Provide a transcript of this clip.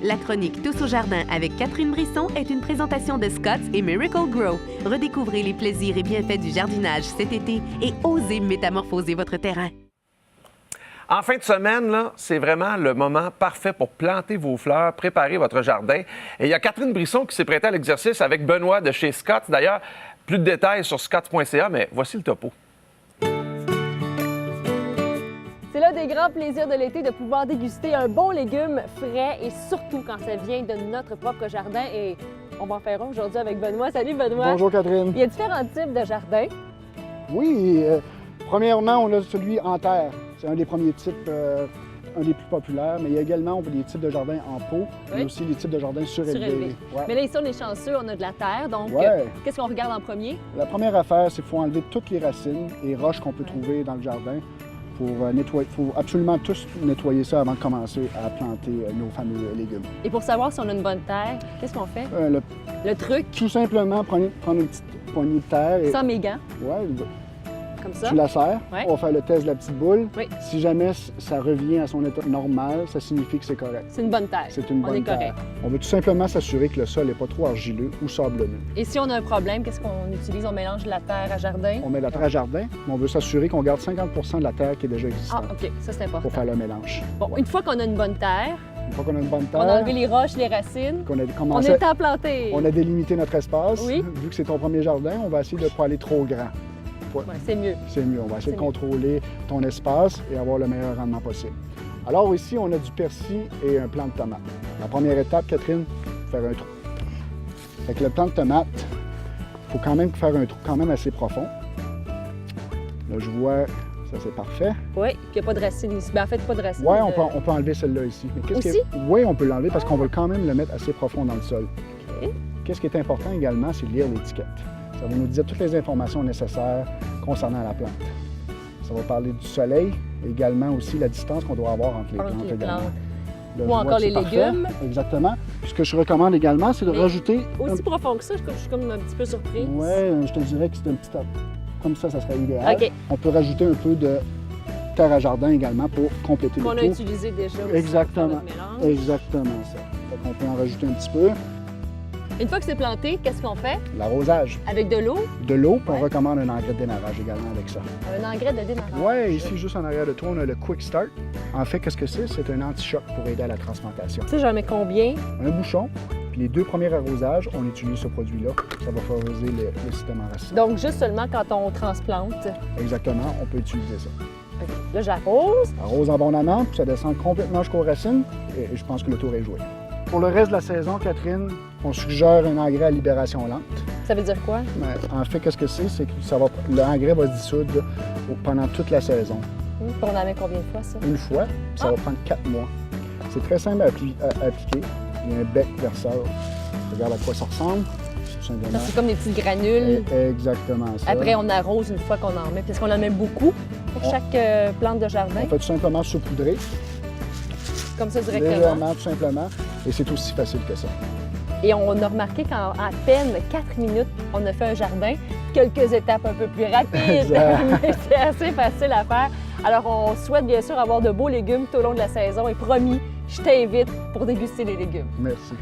La chronique Tous au jardin avec Catherine Brisson est une présentation de Scotts et Miracle Grow. Redécouvrez les plaisirs et bienfaits du jardinage cet été et osez métamorphoser votre terrain. En fin de semaine, là, c'est vraiment le moment parfait pour planter vos fleurs, préparer votre jardin. Et il y a Catherine Brisson qui s'est prêtée à l'exercice avec Benoît de chez Scotts. D'ailleurs, plus de détails sur scotts.ca, mais voici le topo. C'est l'un des grands plaisirs de l'été de pouvoir déguster un bon légume frais et surtout quand ça vient de notre propre jardin. Et on va en faire un aujourd'hui avec Benoît. Salut Benoît! Bonjour Catherine! Il y a différents types de jardins. Oui, premièrement, on a celui en terre. C'est un des premiers types, un des plus populaires, mais il y a également des types de jardins en pot, mais aussi des types de jardins surélevés. Ouais. Mais là, ici, on est chanceux, on a de la terre, donc qu'est-ce qu'on regarde en premier? La première affaire, c'est qu'il faut enlever toutes les racines et roches qu'on peut trouver dans le jardin pour nettoyer. Il faut absolument tous nettoyer ça avant de commencer à planter nos fameux légumes. Et pour savoir si on a une bonne terre, qu'est-ce qu'on fait? Le truc? Tout simplement, prendre une petite poignée de terre. Et... Sans mes gants? Ouais. Comme ça? Tu la serres, ouais. On va faire le test de la petite boule. Oui. Si jamais ça revient à son état normal, ça signifie que c'est correct. C'est une bonne terre. C'est une bonne terre. Correct. On veut tout simplement s'assurer que le sol n'est pas trop argileux ou sablonneux. Et si on a un problème, qu'est-ce qu'on utilise? On mélange de la terre à jardin? On met de la terre à jardin, mais on veut s'assurer qu'on garde 50 de la terre qui est déjà existante. Ah, OK. Ça, c'est important. Pour faire le mélange. Bon, une fois qu'on a une bonne terre, une fois qu'on a une bonne terre, on a enlevé les roches, les racines, qu'on a on est à planter. On a délimité notre espace. Oui. Vu que c'est ton premier jardin, on va essayer de ne pas aller trop grand. Ouais, c'est mieux. C'est mieux. On va essayer de contrôler ton espace et avoir le meilleur rendement possible. Alors ici, on a du persil et un plant de tomate. La première étape, Catherine, faire un trou. Avec le plant de tomate, il faut quand même faire un trou quand même assez profond. Là, je vois, ça c'est parfait. Oui, puis il n'y a pas de racines ici. Ben, en fait, pas de racines. Oui, on peut enlever celle-là ici. Mais aussi? Oui, on peut l'enlever parce qu'on va quand même le mettre assez profond dans le sol. Okay. Qu'est-ce qui est important également, c'est de lire l'étiquette. Ça va nous dire toutes les informations nécessaires concernant la plante. Ça va parler du soleil, également aussi la distance qu'on doit avoir entre les plantes également. Là, ou encore les légumes. Exactement. Puis ce que je recommande également, c'est de rajouter... Aussi profond que ça, je suis comme un petit peu surprise. Oui, je te dirais que c'est un petit top. Comme ça serait idéal. Okay. On peut rajouter un peu de terre à jardin également pour compléter le tout. On a utilisé déjà aussi. Exactement. Exactement ça. On peut en rajouter un petit peu. Une fois que c'est planté, qu'est-ce qu'on fait? L'arrosage. Avec de l'eau? De l'eau, puis on recommande un engrais de démarrage également avec ça. Un engrais de démarrage? Oui, ici, juste en arrière de toi, on a le Quick Start. En fait, qu'est-ce que c'est? C'est un anti-choc pour aider à la transplantation. Tu sais, j'en mets combien? Un bouchon, puis les 2 premiers arrosages, on utilise ce produit-là. Ça va favoriser le système enracinement. Donc, juste seulement quand on transplante? Exactement, on peut utiliser ça. Okay. Là, j'arrose. Arrose abondamment, puis ça descend complètement jusqu'aux racines, et je pense que le tour est joué. Pour le reste de la saison, Catherine, on suggère un engrais à libération lente. Ça veut dire quoi? En fait, qu'est-ce que c'est? C'est que l'engrais va se dissoudre pendant toute la saison. On en met combien de fois, ça? Une fois, puis ça va prendre 4 mois. C'est très simple à appliquer. Il y a un bec verseur. Regarde à quoi ça ressemble. C'est comme des petites granules. Exactement ça. Après, on arrose une fois qu'on en met. Parce qu'on en met beaucoup pour chaque plante de jardin. On fait tout simplement saupoudrer. Comme ça, directement. Légèrement, tout simplement. Et c'est aussi facile que ça. Et on a remarqué qu'en à peine 4 minutes, on a fait un jardin. Quelques étapes un peu plus rapides, mais c'est assez facile à faire. Alors, on souhaite bien sûr avoir de beaux légumes tout au long de la saison. Et promis, je t'invite pour déguster les légumes. Merci.